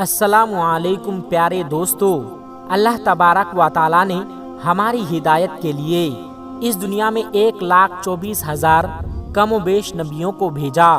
السلام علیکم پیارے دوستو، اللہ تبارک و تعالیٰ نے ہماری ہدایت کے لیے اس دنیا میں 1,24,000 کم و بیش نبیوں کو بھیجا،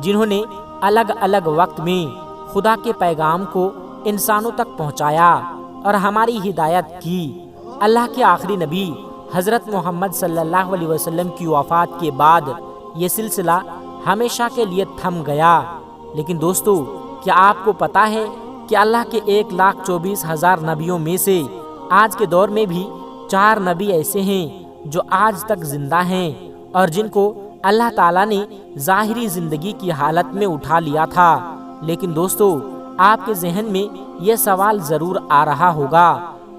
جنہوں نے الگ الگ وقت میں خدا کے پیغام کو انسانوں تک پہنچایا اور ہماری ہدایت کی۔ اللہ کے آخری نبی حضرت محمد صلی اللہ علیہ وسلم کی وفات کے بعد یہ سلسلہ ہمیشہ کے لیے تھم گیا۔ لیکن دوستو، کیا آپ کو پتہ ہے کہ اللہ کے 1,24,000 نبیوں میں سے آج کے دور میں بھی 4 نبی ایسے ہیں جو آج تک زندہ ہیں اور جن کو اللہ تعالیٰ نے ظاہری زندگی کی حالت میں اٹھا لیا تھا۔ لیکن دوستو، آپ کے ذہن میں یہ سوال ضرور آ رہا ہوگا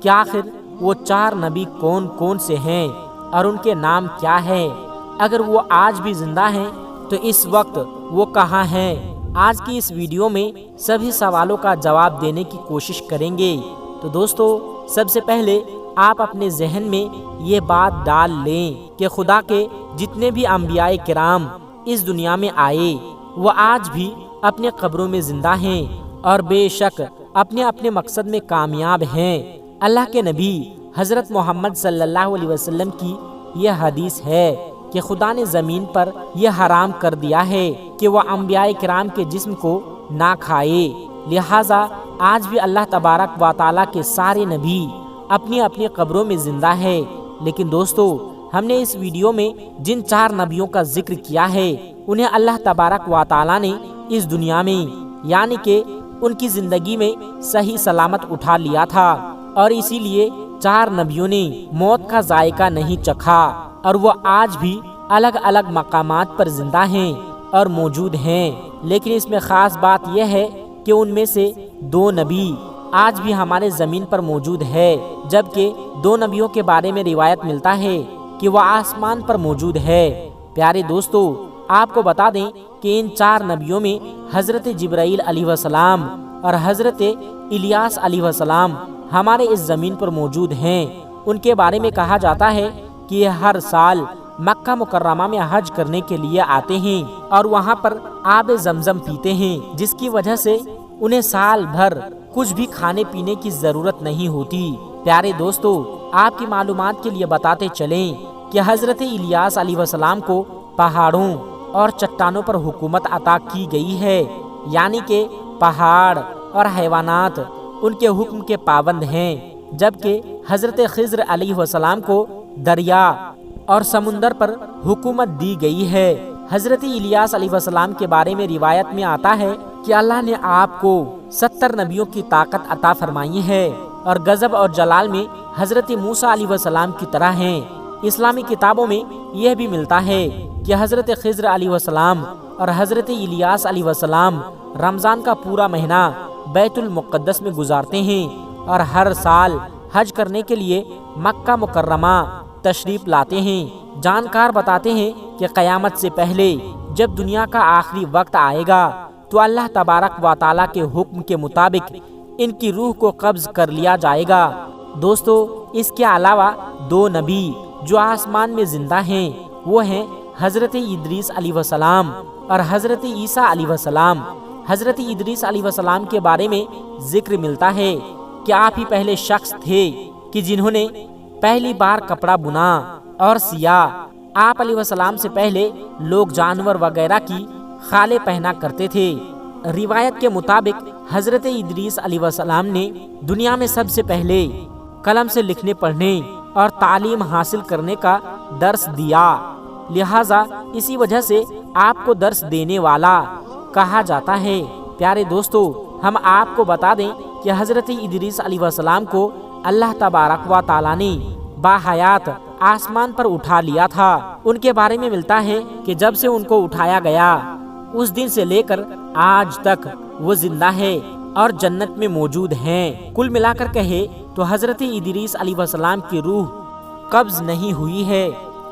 کہ آخر وہ 4 نبی کون کون سے ہیں اور ان کے نام کیا ہے؟ اگر وہ آج بھی زندہ ہیں تو اس وقت وہ کہاں ہیں؟ آج کی اس ویڈیو میں سبھی سوالوں کا جواب دینے کی کوشش کریں گے۔ تو دوستو، سب سے پہلے آپ اپنے ذہن میں یہ بات ڈال لیں کہ خدا کے جتنے بھی انبیاء کرام اس دنیا میں آئے وہ آج بھی اپنے قبروں میں زندہ ہیں اور بے شک اپنے اپنے مقصد میں کامیاب ہیں۔ اللہ کے نبی حضرت محمد صلی اللہ علیہ وسلم کی یہ حدیث ہے کہ خدا نے زمین پر یہ حرام کر دیا ہے کہ وہ انبیاء کرام کے جسم کو نہ کھائے، لہٰذا آج بھی اللہ تبارک و تعالیٰ کے سارے نبی اپنی اپنی قبروں میں زندہ ہے۔ لیکن دوستو، ہم نے اس ویڈیو میں جن 4 نبیوں کا ذکر کیا ہے انہیں اللہ تبارک و تعالیٰ نے اس دنیا میں یعنی کہ ان کی زندگی میں صحیح سلامت اٹھا لیا تھا، اور اسی لیے 4 نبیوں نے موت کا ذائقہ نہیں چکھا اور وہ آج بھی الگ الگ مقامات پر زندہ ہیں اور موجود ہیں۔ لیکن اس میں خاص بات یہ ہے کہ ان میں سے 2 نبی آج بھی ہمارے زمین پر موجود ہے، جبکہ 2 نبیوں کے بارے میں روایت ملتا ہے کہ وہ آسمان پر موجود ہے۔ پیارے دوستو، آپ کو بتا دیں کہ ان 4 نبیوں میں حضرت جبرائیل علیہ السلام اور حضرت الیاس علیہ السلام ہمارے اس زمین پر موجود ہیں۔ ان کے بارے میں کہا جاتا ہے کہ یہ ہر سال مکہ مکرمہ میں حج کرنے کے لیے آتے ہیں اور وہاں پر آب زمزم پیتے ہیں، جس کی وجہ سے انہیں سال بھر کچھ بھی کھانے پینے کی ضرورت نہیں ہوتی۔ پیارے دوستو، آپ کی معلومات کے لیے بتاتے چلیں کہ حضرت الیاس علیہ السلام کو پہاڑوں اور چٹانوں پر حکومت عطا کی گئی ہے، یعنی کہ پہاڑ اور حیوانات ان کے حکم کے پابند ہیں، جبکہ حضرت خضر علیہ السلام کو دریا اور سمندر پر حکومت دی گئی ہے۔ حضرت الیاس علیہ السلام کے بارے میں روایت میں آتا ہے کہ اللہ نے آپ کو 70 نبیوں کی طاقت عطا فرمائی ہے اور غضب اور جلال میں حضرت موسیٰ علیہ السلام کی طرح ہیں۔ اسلامی کتابوں میں یہ بھی ملتا ہے کہ حضرت خضر علیہ السلام اور حضرت الیاس علیہ السلام رمضان کا پورا مہینہ بیت المقدس میں گزارتے ہیں اور ہر سال حج کرنے کے لیے مکہ مکرمہ تشریف لاتے ہیں۔ جانکار بتاتے ہیں کہ قیامت سے پہلے جب دنیا کا آخری وقت آئے گا تو اللہ تبارک و تعالیٰ کے حکم کے مطابق ان کی روح کو قبض کر لیا جائے گا۔ دوستو، اس کے علاوہ 2 نبی جو آسمان میں زندہ ہیں وہ ہیں حضرت ادریس علیہ السلام اور حضرت عیسیٰ علیہ السلام۔ حضرت ادریس علیہ السلام کے بارے میں ذکر ملتا ہے کہ آپ ہی پہلے شخص تھے کہ جنہوں نے پہلی بار کپڑا بنا اور سیا۔ آپ علیہ السلام سے پہلے لوگ جانور وغیرہ کی خالیں پہنا کرتے تھے۔ روایت کے مطابق حضرت ادریس علیہ السلام نے دنیا میں سب سے پہلے قلم سے لکھنے پڑھنے اور تعلیم حاصل کرنے کا درس دیا، لہٰذا اسی وجہ سے آپ کو درس دینے والا کہا جاتا ہے۔ پیارے دوستو، ہم آپ کو بتا دیں کہ حضرت ادریس علیہ السلام کو اللہ تبارک و تعالیٰ نے باحیات آسمان پر اٹھا لیا تھا۔ ان کے بارے میں ملتا ہے کہ جب سے ان کو اٹھایا گیا اس دن سے لے کر آج تک وہ زندہ ہے اور جنت میں موجود ہیں۔ کل ملا کر کہے تو حضرت ادریس علیہ السلام کی روح قبض نہیں ہوئی ہے،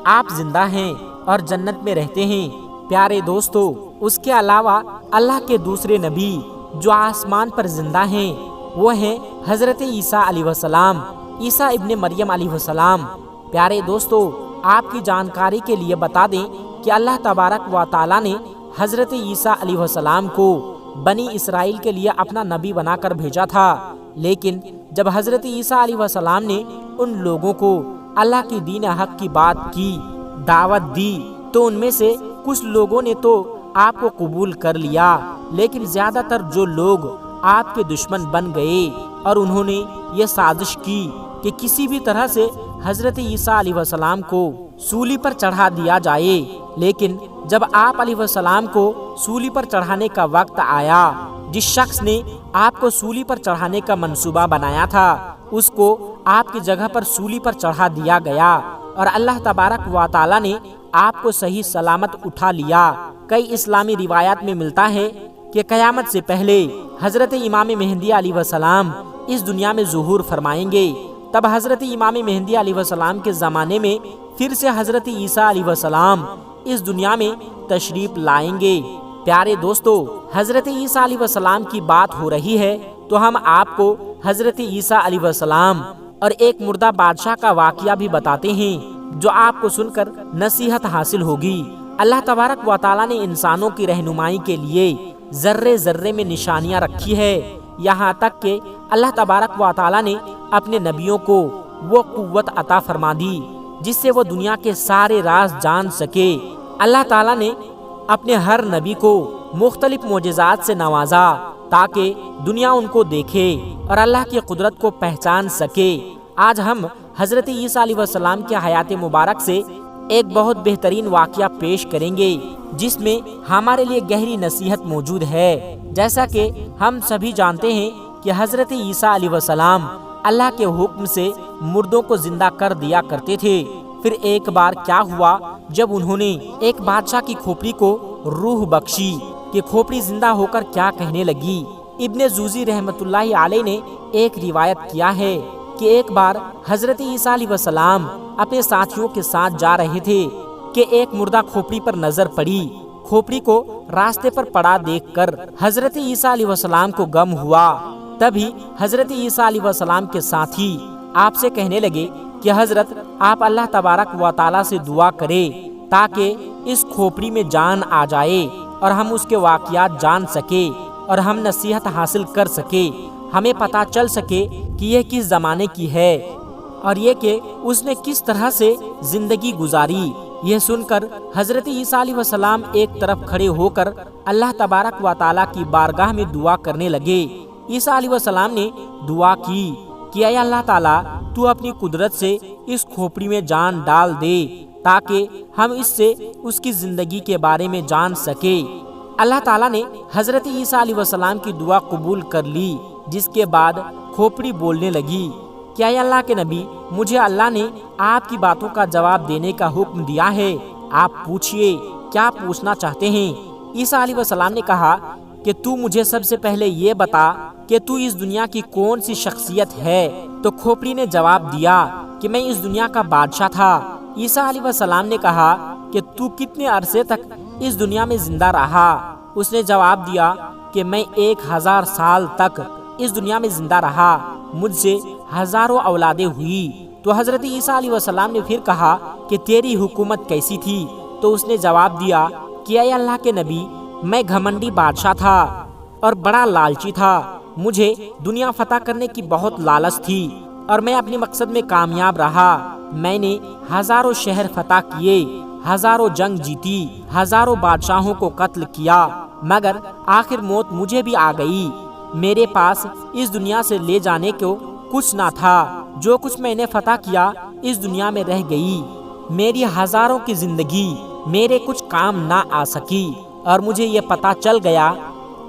آپ زندہ ہیں اور جنت میں رہتے ہیں۔ پیارے دوستو، اس کے علاوہ اللہ کے دوسرے نبی جو آسمان پر زندہ ہیں وہ ہیں حضرت عیسیٰ علیہ السلام، عیسیٰ ابن مریم علیہ السلام۔ پیارے دوستو، آپ کی جانکاری کے لیے بتا دیں کہ اللہ تبارک و تعالیٰ نے حضرت عیسیٰ علیہ السلام کو بنی اسرائیل کے لیے اپنا نبی بنا کر بھیجا تھا، لیکن جب حضرت عیسیٰ علیہ السلام نے ان لوگوں کو اللہ کی دین حق کی بات کی دعوت دی تو ان میں سے کچھ لوگوں نے تو آپ کو قبول کر لیا، لیکن زیادہ تر جو لوگ آپ کے دشمن بن گئے اور انہوں نے یہ سازش کی کہ کسی بھی طرح سے حضرت عیسیٰ علیہ السلام کو سولی پر چڑھا دیا جائے۔ لیکن جب آپ علیہ السلام کو سولی پر چڑھانے کا وقت آیا، جس شخص نے آپ کو سولی پر چڑھانے کا منصوبہ بنایا تھا اس کو آپ کی جگہ پر سولی پر چڑھا دیا گیا اور اللہ تبارک و تعالی نے آپ کو صحیح سلامت اٹھا لیا۔ کئی اسلامی روایات میں ملتا ہے کہ قیامت سے پہلے حضرت امام مہدی علیہ السلام اس دنیا میں ظہور فرمائیں گے، تب حضرت امام مہدی علیہ السلام کے زمانے میں پھر سے حضرت عیسیٰ علیہ السلام اس دنیا میں تشریف لائیں گے۔ پیارے دوستو، حضرت عیسیٰ علیہ السلام کی بات ہو رہی ہے تو ہم آپ کو حضرت عیسیٰ علیہ السلام اور ایک مردہ بادشاہ کا واقعہ بھی بتاتے ہیں جو آپ کو سن کر نصیحت حاصل ہوگی۔ اللہ تبارک و تعالیٰ نے انسانوں کی رہنمائی کے لیے ذرے ذرے میں نشانیاں رکھی ہے، یہاں تک کہ اللہ تبارک و تعالیٰ نے اپنے نبیوں کو وہ قوت عطا فرما دی جس سے وہ دنیا کے سارے راز جان سکے۔ اللہ تعالیٰ نے اپنے ہر نبی کو مختلف معجزات سے نوازا تاکہ دنیا ان کو دیکھے اور اللہ کی قدرت کو پہچان سکے۔ آج ہم حضرت عیسیٰ علیہ السلام کی حیات مبارک سے ایک بہت بہترین واقعہ پیش کریں گے جس میں ہمارے لیے گہری نصیحت موجود ہے۔ جیسا کہ ہم سبھی جانتے ہیں کہ حضرت عیسیٰ علیہ السلام اللہ کے حکم سے مردوں کو زندہ کر دیا کرتے تھے۔ پھر ایک بار کیا ہوا جب انہوں نے ایک بادشاہ کی کھوپڑی کو روح بخشی کہ کھوپڑی زندہ ہو کر کیا کہنے لگی۔ ابن جوزی رحمت اللہ علیہ نے ایک روایت کیا ہے کہ ایک بار حضرت عیسیٰ علیہ السلام اپنے ساتھیوں کے ساتھ جا رہے تھے کہ ایک مردہ کھوپڑی پر نظر پڑی۔ کھوپڑی کو راستے پر پڑا دیکھ کر حضرت عیسیٰ علیہ السلام کو غم ہوا۔ تبھی حضرت عیسیٰ علیہ السلام کے ساتھی آپ سے کہنے لگے کہ حضرت آپ اللہ تبارک و تعالیٰ سے دعا کرے تاکہ اس کھوپڑی میں جان آ جائے اور ہم اس کے واقعات جان سکے اور ہم نصیحت حاصل کر سکے، ہمیں پتہ چل سکے کہ یہ کس زمانے کی ہے اور یہ کہ اس نے کس طرح سے زندگی گزاری۔ یہ سن کر حضرت عیسیٰ علیہ السلام ایک طرف کھڑے ہو کر اللہ تبارک و تعالیٰ کی بارگاہ میں دعا کرنے لگے۔ عیسیٰ علیہ السلام نے دعا کی کہ اے اللہ تعالیٰ تو اپنی قدرت سے اس کھوپڑی میں جان ڈال دے تاکہ ہم اس سے اس کی زندگی کے بارے میں جان سکے۔ اللہ تعالیٰ نے حضرت عیسیٰ علیہ السلام کی دعا قبول کر لی، جس کے بعد کھوپڑی بولنے لگی کہ اے اللہ کے نبی، مجھے اللہ نے آپ کی باتوں کا جواب دینے کا حکم دیا ہے، آپ پوچھئے کیا پوچھنا چاہتے ہیں۔ عیسیٰ علیہ السلام نے کہا کہ تو مجھے سب سے پہلے یہ بتا کہ تو اس دنیا کی کون سی شخصیت ہے؟ تو کھوپڑی نے جواب دیا کہ میں اس دنیا کا بادشاہ تھا۔ عیسیٰ علیہ السلام نے کہا کہ تو کتنے عرصے تک اس دنیا میں زندہ رہا؟ اس نے جواب دیا کہ میں 1000 سال تک اس دنیا میں زندہ رہا، مجھ سے ہزاروں اولادیں ہوئی۔ تو حضرت عیسیٰ علیہ السلام نے پھر کہا کہ تیری حکومت کیسی تھی؟ تو اس نے جواب دیا کہ اے اللہ کے نبی، میں گھمنڈی بادشاہ تھا اور بڑا لالچی تھا، مجھے دنیا فتح کرنے کی بہت لالچ تھی اور میں اپنے مقصد میں کامیاب رہا۔ میں نے ہزاروں شہر فتح کیے، ہزاروں جنگ جیتی، ہزاروں بادشاہوں کو قتل کیا، مگر آخر موت مجھے بھی آ گئی۔ میرے پاس اس دنیا سے لے جانے کو کچھ نہ تھا، جو کچھ میں نے فتح کیا اس دنیا میں رہ گئی۔ میری ہزاروں کی زندگی میرے کچھ کام نہ آ سکی اور مجھے یہ پتہ چل گیا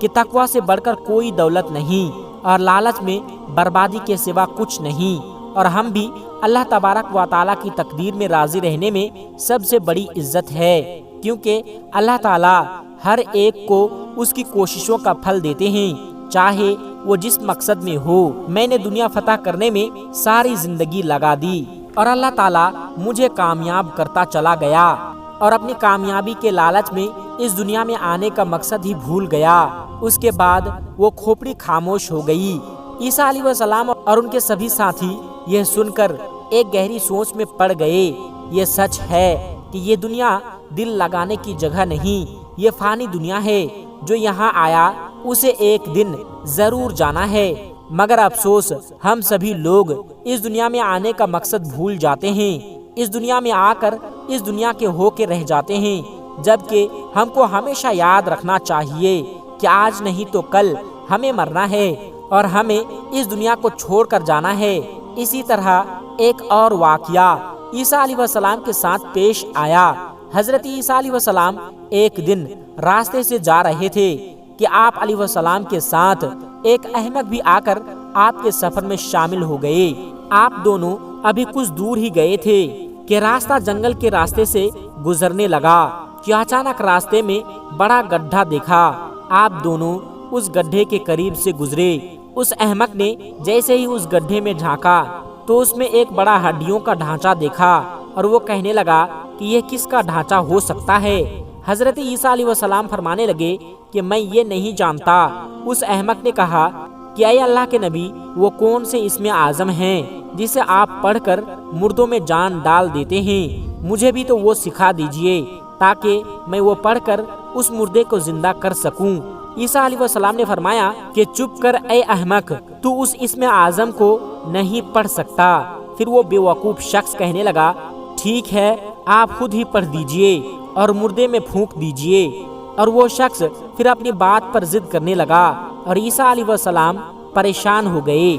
کہ تقویٰ سے بڑھ کر کوئی دولت نہیں اور لالچ میں بربادی کے سوا کچھ نہیں، اور ہم بھی اللہ تبارک و تعالیٰ کی تقدیر میں راضی رہنے میں سب سے بڑی عزت ہے، کیونکہ اللہ تعالیٰ ہر ایک کو اس کی کوششوں کا پھل دیتے ہیں، چاہے وہ جس مقصد میں ہو۔ میں نے دنیا فتح کرنے میں ساری زندگی لگا دی اور اللہ تعالیٰ مجھے کامیاب کرتا چلا گیا اور اپنی کامیابی کے لالچ میں اس دنیا میں آنے کا مقصد ہی بھول گیا۔ اس کے بعد وہ کھوپڑی خاموش ہو گئی۔ عیسیٰ علیہ السلام اور ان کے سبھی ساتھی یہ سن کر ایک گہری سوچ میں پڑ گئے۔ یہ سچ ہے کہ یہ دنیا دل لگانے کی جگہ نہیں، یہ فانی دنیا ہے، جو یہاں آیا اسے ایک دن ضرور جانا ہے، مگر افسوس ہم سبھی لوگ اس دنیا میں آنے کا مقصد بھول جاتے ہیں، اس دنیا میں آ کر اس دنیا کے ہو کے رہ جاتے ہیں، جبکہ ہم کو ہمیشہ یاد رکھنا چاہیے کہ آج نہیں تو کل ہمیں مرنا ہے اور ہمیں اس دنیا کو چھوڑ کر جانا ہے۔ اسی طرح ایک اور واقعہ عیسیٰ علیہ السلام کے ساتھ پیش آیا۔ حضرت عیسیٰ علیہ السلام ایک دن راستے سے جا رہے تھے کہ آپ علیہ السلام کے ساتھ ایک احمق بھی آ کر آپ کے سفر میں شامل ہو گئے۔ آپ دونوں ابھی کچھ دور ہی گئے تھے کہ راستہ جنگل کے راستے سے گزرنے لگا کہ اچانک راستے میں بڑا گڈھا دیکھا۔ آپ دونوں اس گڈھے کے قریب سے گزرے۔ اس احمق نے جیسے ہی اس گڈھے میں جھانکا تو اس میں ایک بڑا ہڈیوں کا ڈھانچہ دیکھا اور وہ کہنے لگا کہ یہ کس کا ڈھانچہ ہو سکتا ہے؟ حضرت عیسیٰ علیہ السلام فرمانے لگے کہ میں یہ نہیں جانتا۔ اس احمق نے کہا کہ اے اللہ کے نبی، وہ کون سے اسم اعظم ہیں جسے آپ پڑھ کر مردوں میں جان ڈال دیتے ہیں؟ مجھے بھی تو وہ سکھا دیجئے تاکہ میں وہ پڑھ کر اس مردے کو زندہ کر سکوں۔ عیسیٰ علیہ السلام نے فرمایا کہ چپ کر اے احمق، تو اس اسم اعظم کو نہیں پڑھ سکتا۔ پھر وہ بے وقوف شخص کہنے لگا ٹھیک ہے، آپ خود ہی پڑھ دیجئے اور مردے میں پھونک دیجئے۔ اور وہ شخص پھر اپنی بات پر ضد کرنے لگا اور عیسیٰ علیہ السلام پریشان ہو گئے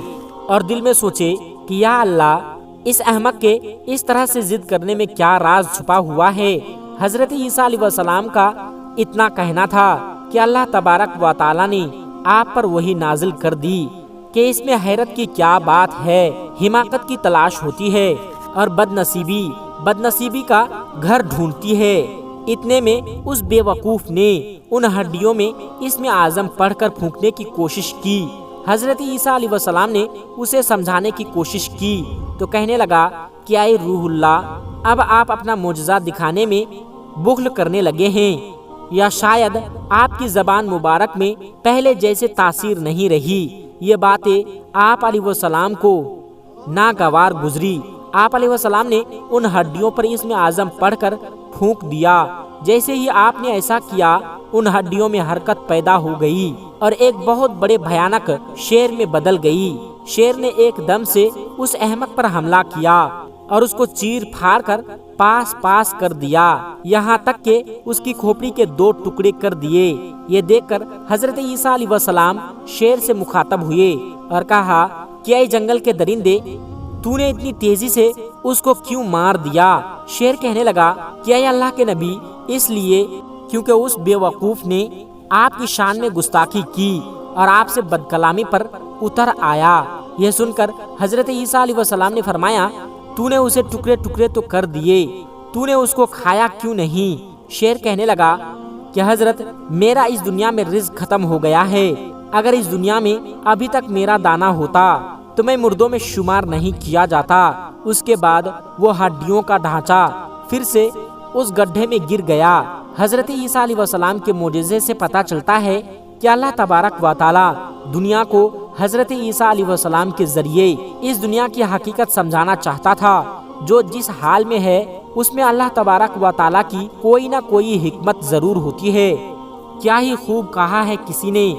اور دل میں سوچے کہ یا اللہ، اس احمق کے اس طرح سے ضد کرنے میں کیا راز چھپا ہوا ہے؟ حضرت عیسیٰ علیہ السلام کا اتنا کہنا تھا کہ اللہ تبارک و تعالی نے آپ پر وہی نازل کر دی کہ اس میں حیرت کی کیا بات ہے، حماقت کی تلاش ہوتی ہے اور بدنصیبی کا گھر ڈھونڈتی ہے۔ اتنے میں اس بے وقوف نے ان ہڈیوں میں اسم اعظم پڑھ کر پھونکنے کی کوشش کی۔ حضرت عیسیٰ علیہ السلام نے اسے سمجھانے کی کوشش کی تو کہنے لگا کہ اے روح اللہ، اب آپ اپنا معجزہ دکھانے میں بخل کرنے لگے ہیں، یا شاید آپ کی زبان مبارک میں پہلے جیسے تاثیر نہیں رہی۔ یہ باتیں آپ علیہ السلام کو ناگوار گزری۔ آپ علیہ السلام نے ان ہڈیوں پر اسم اعظم پڑھ کر پھونک دیا۔ جیسے ہی آپ نے ایسا کیا، ان ہڈیوں میں حرکت پیدا ہو گئی اور ایک بہت بڑے بھیانک شیر میں بدل گئی۔ شیر نے ایک دم سے اس احمق پر حملہ کیا اور اس کو چیر پھاڑ کر پاس کر دیا، یہاں تک کہ اس کی کھوپڑی کے 2 ٹکڑے کر دیے۔ یہ دیکھ کر حضرت عیسیٰ علیہ السلام شیر سے مخاطب ہوئے اور کہا کہ اے جنگل کے درندے، تو نے اتنی تیزی سے اس کو کیوں مار دیا؟ شیر کہنے لگا کہ اے اللہ کے نبی، اس لیے کیونکہ اس بے وقوف نے آپ کی شان میں گستاخی کی اور آپ سے بدکلامی پر اتر آیا۔ یہ سن کر حضرت عیسیٰ علیہ السلام نے فرمایا تو نے اسے ٹکڑے ٹکڑے تو کر دیے، تو نے اس کو کھایا کیوں نہیں؟ شیر کہنے لگا کہ حضرت، میرا اس دنیا میں رزق ختم ہو گیا ہے، اگر اس دنیا میں ابھی تک میرا دانہ ہوتا تو میں مردوں میں شمار نہیں کیا جاتا۔ اس کے بعد وہ ہڈیوں کا ڈھانچہ پھر سے اس گڈھے میں گر گیا۔ حضرت عیسیٰ علیہ السلام کے معجزے سے پتہ چلتا ہے کہ اللہ تبارک و تعالی دنیا کو حضرت عیسیٰ علیہ السلام کے ذریعے اس دنیا کی حقیقت سمجھانا چاہتا تھا۔ جو جس حال میں ہے اس میں اللہ تبارک و تعالی کی کوئی نہ کوئی حکمت ضرور ہوتی ہے۔ کیا ہی خوب کہا ہے کسی نے،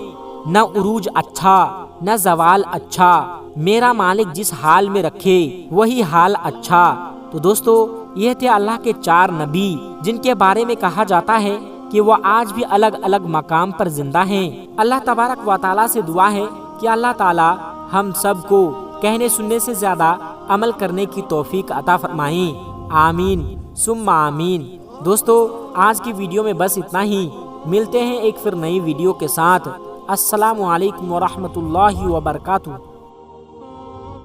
نہ عروج اچھا نہ زوال اچھا، میرا مالک جس حال میں رکھے وہی حال اچھا۔ تو دوستو، یہ تھے اللہ کے 4 نبی جن کے بارے میں کہا جاتا ہے کہ وہ آج بھی الگ الگ مقام پر زندہ ہیں۔ اللہ تبارک و تعالیٰ سے دعا ہے کہ اللہ تعالیٰ ہم سب کو کہنے سننے سے زیادہ عمل کرنے کی توفیق عطا فرمائیں۔ آمین ثم آمین۔ دوستو، آج کی ویڈیو میں بس اتنا ہی، ملتے ہیں ایک پھر نئی ویڈیو کے ساتھ۔ السلام علیکم ورحمۃ اللہ وبرکاتہ۔